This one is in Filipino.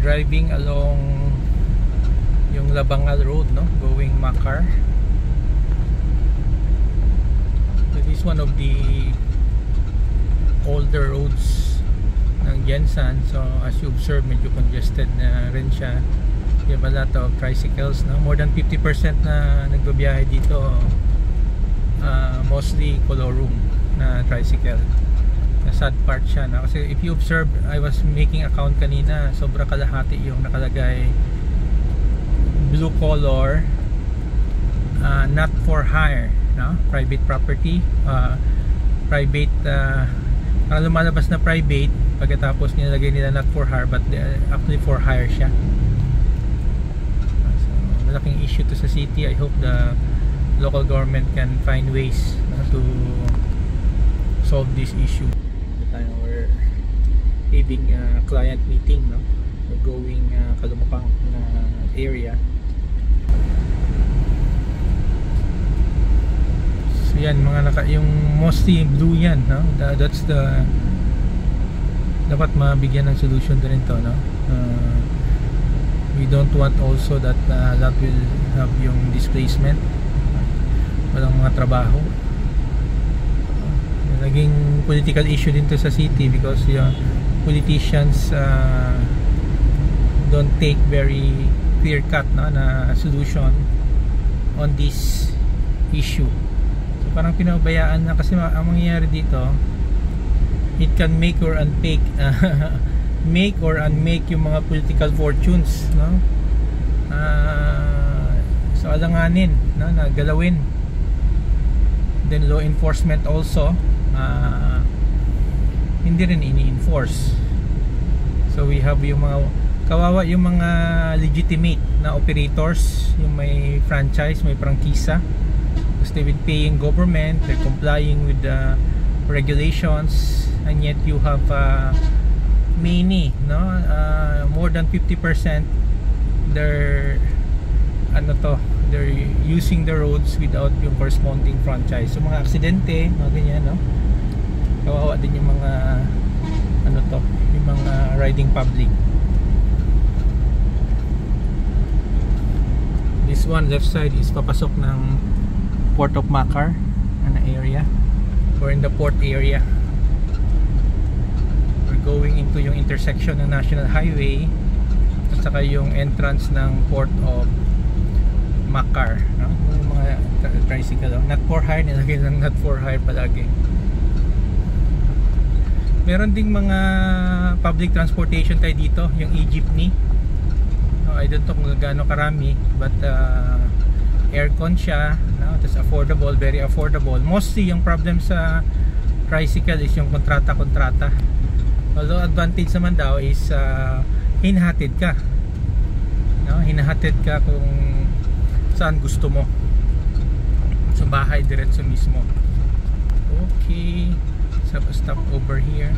driving along yung Labangal Road, no, going Makar. It is one of the older roads ng Jensan, so as you observe medyo congested na rin siya. You have a lot of tricycles, no? More than 50% na nagbabiyahe dito, mostly colorum na tricycle. Sad part siya, no? Kasi if you observe, I was making account kanina, sobra kalahati yung nakalagay blue color, not for hire, no? Private property, private, lumalabas na private, pagkatapos nilagay nila not for hire, but actually for hire siya. So malaking issue to sa city. I hope the local government can find ways to solve this issue. We're having a client meeting, no? We're going Kalumukang area. So yan, yung mostly blue yan, no? That's the dapat mabigyan ng solution din to, no? We don't want also that that will have yung displacement, walang mga trabaho. Naging political issue din to sa city because yung politicians don't take very clear cut, no, na solution on this issue. So parang pinabayaan na kasi ang mangyayari dito, it can make or unmake make or unmake yung mga political fortunes, no? So alanganin, no, na galawin. Then law enforcement also hindi rin ini-enforce. So we have yung mga kawawa, yung mga legitimate na operators, yung may franchise, may prangkisa, because they've been paying government, they're complying with the regulations, and yet you have many, no, more than 50% they're they're using the roads without yung corresponding franchise. So mga aksidente, mga ganyan, no, kawawa din yung mga yung mga riding public. This one left side is papasok ng Port of Makar na area, or in the port area. We're going into yung intersection ng National Highway at saka yung entrance ng Port of Makar, no? Yung mga tricycle, not for hire, nilagay lang not for hire palagi. Meron ding mga public transportation tayo dito, yung e-jeepney. I don't know kung gaano karami, but aircon siya, no? It's affordable, very affordable. Mostly yung problem sa tricycle is yung kontrata. Although advantage naman daw is hinahatid ka, no? Hinahatid ka kung saan gusto mo, sa bahay diretso mismo. Okay, stop over here.